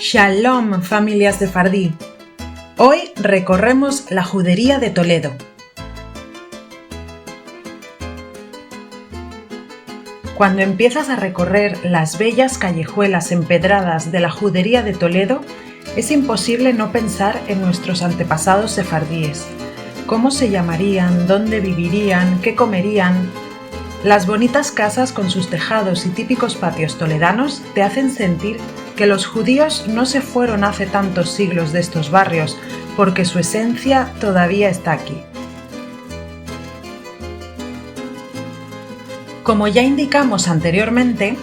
Shalom, familia sefardí. Hoy recorremos la Judería de Toledo. Cuando empiezas a recorrer las bellas callejuelas empedradas de la Judería de Toledo, es imposible no pensar en nuestros antepasados sefardíes. ¿Cómo se llamarían? ¿Dónde vivirían? ¿Qué comerían? Las bonitas casas con sus tejados y típicos patios toledanos te hacen sentir que los judíos no se fueron hace tantos siglos de estos barrios, porque su esencia todavía está aquí. Como ya indicamos anteriormente,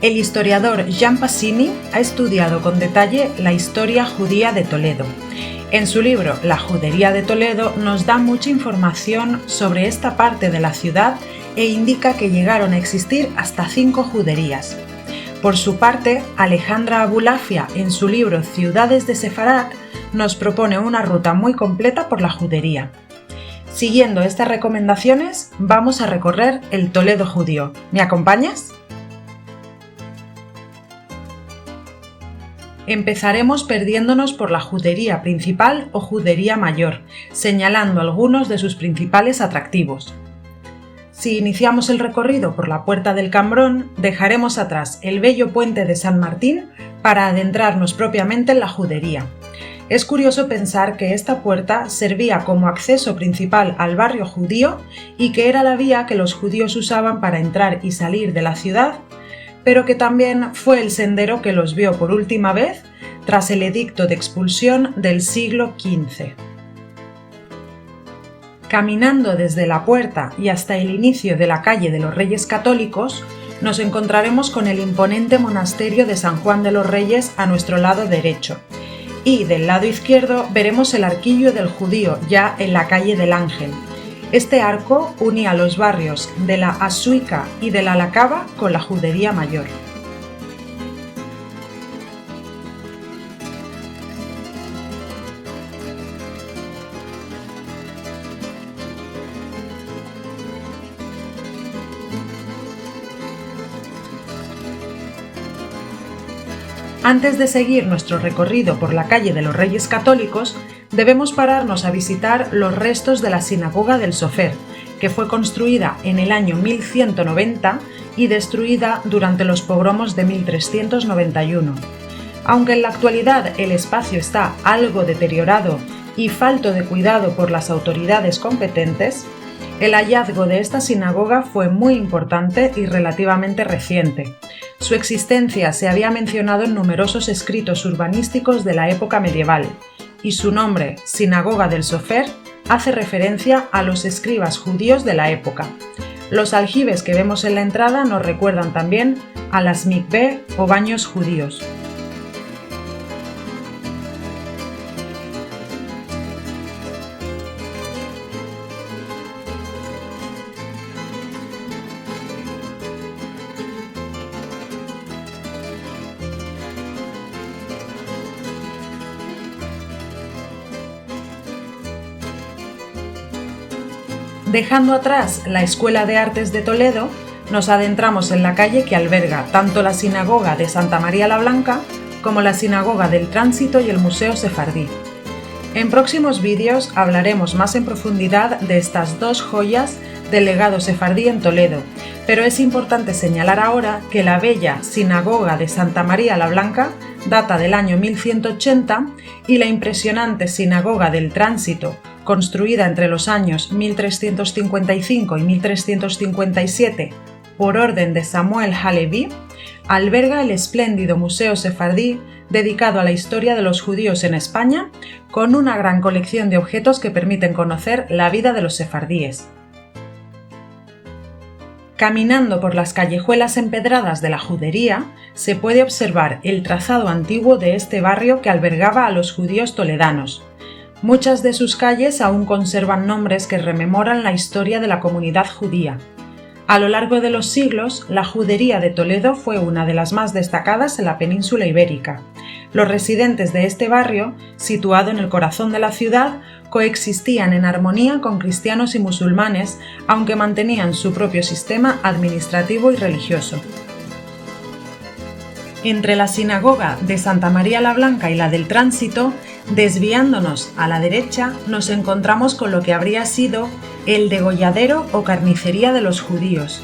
el historiador Jean Passini ha estudiado con detalle la historia judía de Toledo. En su libro La Judería de Toledo nos da mucha información sobre esta parte de la ciudad e indica que llegaron a existir hasta 5 juderías. Por su parte, Alejandra Abulafia, en su libro Ciudades de Sefarat, nos propone una ruta muy completa por la judería. Siguiendo estas recomendaciones, vamos a recorrer el Toledo judío. ¿Me acompañas? Empezaremos perdiéndonos por la judería principal o judería mayor, señalando algunos de sus principales atractivos. Si iniciamos el recorrido por la Puerta del Cambrón, dejaremos atrás el bello puente de San Martín para adentrarnos propiamente en la judería. Es curioso pensar que esta puerta servía como acceso principal al barrio judío y que era la vía que los judíos usaban para entrar y salir de la ciudad, pero que también fue el sendero que los vio por última vez tras el edicto de expulsión del siglo XV. Caminando desde la puerta y hasta el inicio de la calle de los Reyes Católicos, nos encontraremos con el imponente monasterio de San Juan de los Reyes a nuestro lado derecho, y del lado izquierdo veremos el arquillo del Judío ya en la calle del Ángel. Este arco unía los barrios de la Asuica y de la Lacaba con la Judería Mayor. Antes de seguir nuestro recorrido por la calle de los Reyes Católicos, debemos pararnos a visitar los restos de la sinagoga del Sofer, que fue construida en el año 1190 y destruida durante los pogromos de 1391. Aunque en la actualidad el espacio está algo deteriorado y falto de cuidado por las autoridades competentes, el hallazgo de esta sinagoga fue muy importante y relativamente reciente. Su existencia se había mencionado en numerosos escritos urbanísticos de la época medieval, y su nombre, Sinagoga del Sofer, hace referencia a los escribas judíos de la época. Los aljibes que vemos en la entrada nos recuerdan también a las mikvé o baños judíos. Dejando atrás la Escuela de Artes de Toledo, nos adentramos en la calle que alberga tanto la Sinagoga de Santa María la Blanca como la Sinagoga del Tránsito y el Museo Sefardí. En próximos vídeos hablaremos más en profundidad de estas dos joyas del legado sefardí en Toledo, pero es importante señalar ahora que la bella Sinagoga de Santa María la Blanca data del año 1180 y la impresionante Sinagoga del Tránsito, construida entre los años 1355 y 1357 por orden de Samuel Halevi, alberga el espléndido Museo Sefardí dedicado a la historia de los judíos en España, con una gran colección de objetos que permiten conocer la vida de los sefardíes. Caminando por las callejuelas empedradas de la judería, se puede observar el trazado antiguo de este barrio que albergaba a los judíos toledanos. Muchas de sus calles aún conservan nombres que rememoran la historia de la comunidad judía. A lo largo de los siglos, la Judería de Toledo fue una de las más destacadas en la península ibérica. Los residentes de este barrio, situado en el corazón de la ciudad, coexistían en armonía con cristianos y musulmanes, aunque mantenían su propio sistema administrativo y religioso. Entre la sinagoga de Santa María la Blanca y la del Tránsito, desviándonos a la derecha, nos encontramos con lo que habría sido el degolladero o carnicería de los judíos.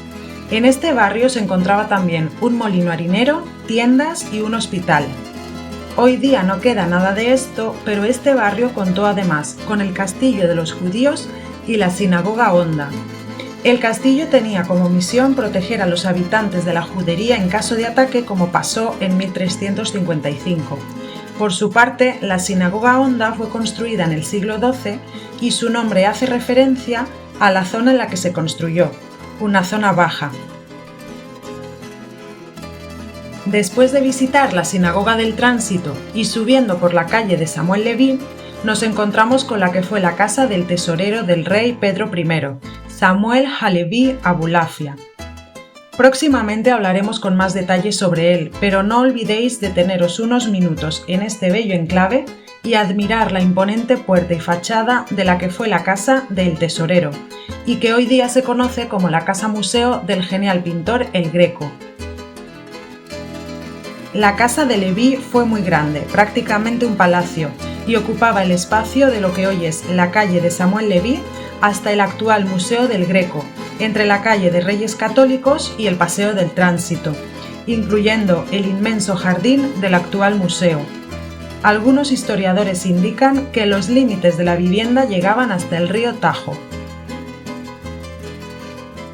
En este barrio se encontraba también un molino harinero, tiendas y un hospital. Hoy día no queda nada de esto, pero este barrio contó además con el castillo de los judíos y la sinagoga honda. El castillo tenía como misión proteger a los habitantes de la judería en caso de ataque, como pasó en 1355. Por su parte, la sinagoga honda fue construida en el siglo XII y su nombre hace referencia a la zona en la que se construyó, una zona baja. Después de visitar la sinagoga del Tránsito y subiendo por la calle de Samuel Leví, nos encontramos con la que fue la casa del tesorero del rey Pedro I, Samuel Halevi Abulafia. Próximamente hablaremos con más detalles sobre él, pero no olvidéis deteneros unos minutos en este bello enclave y admirar la imponente puerta y fachada de la que fue la casa del tesorero, y que hoy día se conoce como la casa museo del genial pintor El Greco. La casa de Leví fue muy grande, prácticamente un palacio, y ocupaba el espacio de lo que hoy es la calle de Samuel Leví hasta el actual Museo del Greco, entre la calle de Reyes Católicos y el Paseo del Tránsito, incluyendo el inmenso jardín del actual museo. Algunos historiadores indican que los límites de la vivienda llegaban hasta el río Tajo.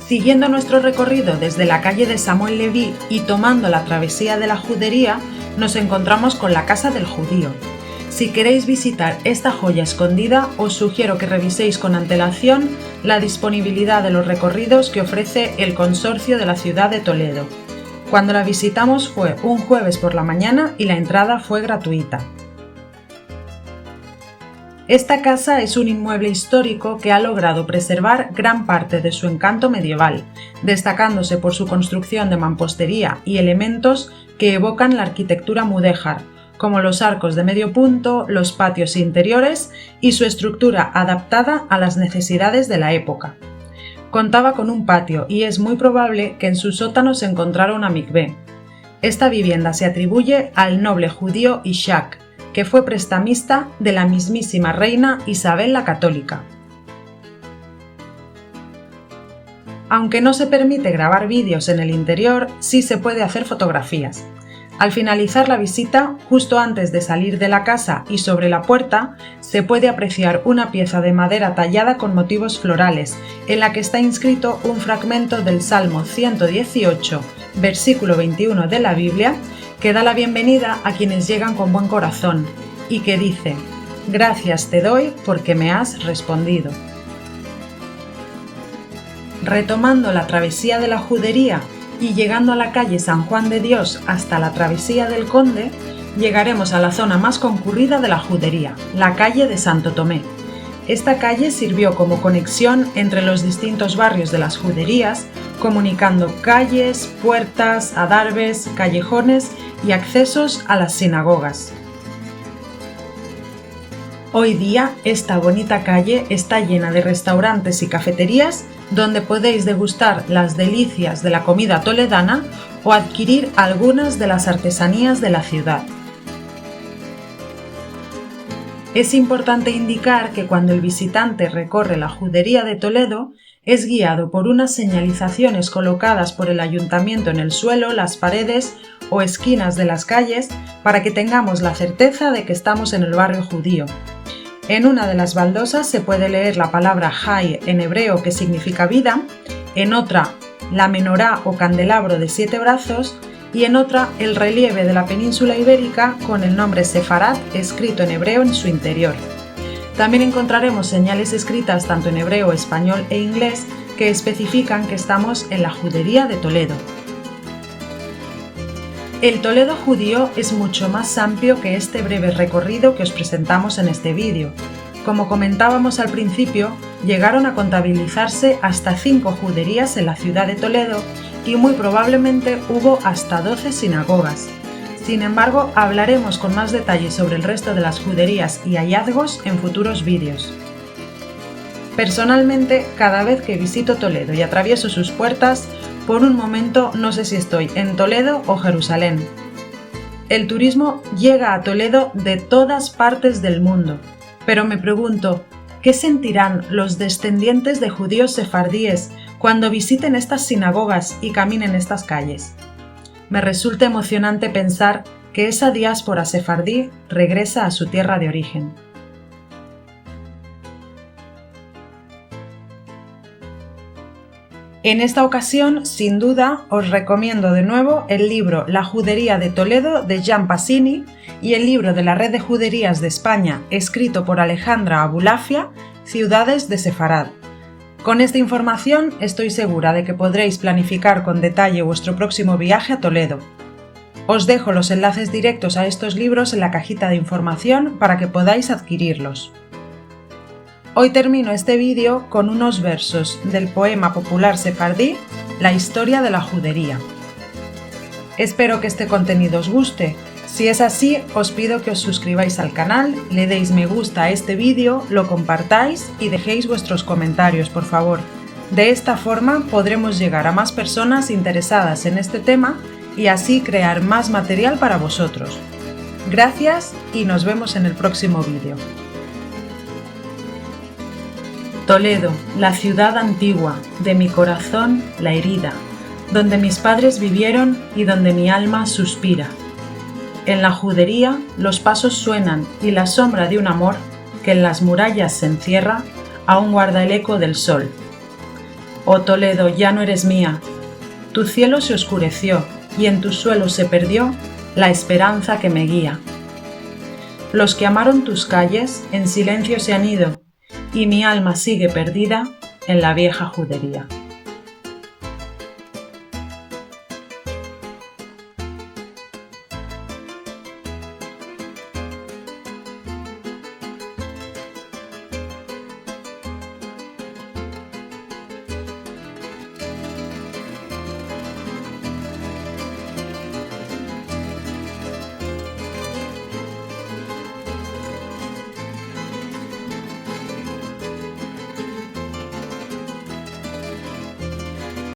Siguiendo nuestro recorrido desde la calle de Samuel Leví y tomando la travesía de la Judería, nos encontramos con la Casa del Judío. Si queréis visitar esta joya escondida, os sugiero que reviséis con antelación la disponibilidad de los recorridos que ofrece el Consorcio de la Ciudad de Toledo. Cuando la visitamos fue un jueves por la mañana y la entrada fue gratuita. Esta casa es un inmueble histórico que ha logrado preservar gran parte de su encanto medieval, destacándose por su construcción de mampostería y elementos que evocan la arquitectura mudéjar, como los arcos de medio punto, los patios interiores y su estructura adaptada a las necesidades de la época. Contaba con un patio y es muy probable que en su sótano se encontrara una mikvé. Esta vivienda se atribuye al noble judío Ishak, que fue prestamista de la mismísima reina Isabel la Católica. Aunque no se permite grabar vídeos en el interior, sí se puede hacer fotografías. Al finalizar la visita, justo antes de salir de la casa y sobre la puerta, se puede apreciar una pieza de madera tallada con motivos florales, en la que está inscrito un fragmento del Salmo 118, versículo 21 de la Biblia, que da la bienvenida a quienes llegan con buen corazón, y que dice: «Gracias te doy porque me has respondido». Retomando la travesía de la Judería y llegando a la calle San Juan de Dios hasta la travesía del Conde, llegaremos a la zona más concurrida de la Judería, la calle de Santo Tomé. Esta calle sirvió como conexión entre los distintos barrios de las juderías, comunicando calles, puertas, adarves, callejones y accesos a las sinagogas. Hoy día, esta bonita calle está llena de restaurantes y cafeterías donde podéis degustar las delicias de la comida toledana o adquirir algunas de las artesanías de la ciudad. Es importante indicar que cuando el visitante recorre la Judería de Toledo, es guiado por unas señalizaciones colocadas por el ayuntamiento en el suelo, las paredes o esquinas de las calles para que tengamos la certeza de que estamos en el barrio judío. En una de las baldosas se puede leer la palabra Hay en hebreo, que significa vida, en otra la menorá o candelabro de 7 brazos y en otra el relieve de la península ibérica con el nombre Sefarat escrito en hebreo en su interior. También encontraremos señales escritas tanto en hebreo, español e inglés que especifican que estamos en la Judería de Toledo. El Toledo judío es mucho más amplio que este breve recorrido que os presentamos en este vídeo. Como comentábamos al principio, llegaron a contabilizarse hasta 5 juderías en la ciudad de Toledo y muy probablemente hubo hasta 12 sinagogas. Sin embargo, hablaremos con más detalles sobre el resto de las juderías y hallazgos en futuros vídeos. Personalmente, cada vez que visito Toledo y atravieso sus puertas, por un momento no sé si estoy en Toledo o Jerusalén. El turismo llega a Toledo de todas partes del mundo, pero me pregunto, ¿qué sentirán los descendientes de judíos sefardíes cuando visiten estas sinagogas y caminen estas calles? Me resulta emocionante pensar que esa diáspora sefardí regresa a su tierra de origen. En esta ocasión, sin duda, os recomiendo de nuevo el libro La Judería de Toledo de Jan Pasini y el libro de la Red de Juderías de España, escrito por Alejandra Abulafia, Ciudades de Sefarad. Con esta información estoy segura de que podréis planificar con detalle vuestro próximo viaje a Toledo. Os dejo los enlaces directos a estos libros en la cajita de información para que podáis adquirirlos. Hoy termino este vídeo con unos versos del poema popular sefardí La historia de la judería. Espero que este contenido os guste. Si es así, os pido que os suscribáis al canal, le deis me gusta a este vídeo, lo compartáis y dejéis vuestros comentarios, por favor. De esta forma podremos llegar a más personas interesadas en este tema y así crear más material para vosotros. Gracias y nos vemos en el próximo vídeo. Toledo, la ciudad antigua, de mi corazón la herida, donde mis padres vivieron y donde mi alma suspira. En la judería los pasos suenan y la sombra de un amor que en las murallas se encierra aún guarda el eco del sol. Oh Toledo, ya no eres mía, tu cielo se oscureció y en tu suelo se perdió la esperanza que me guía. Los que amaron tus calles en silencio se han ido y mi alma sigue perdida en la vieja judería.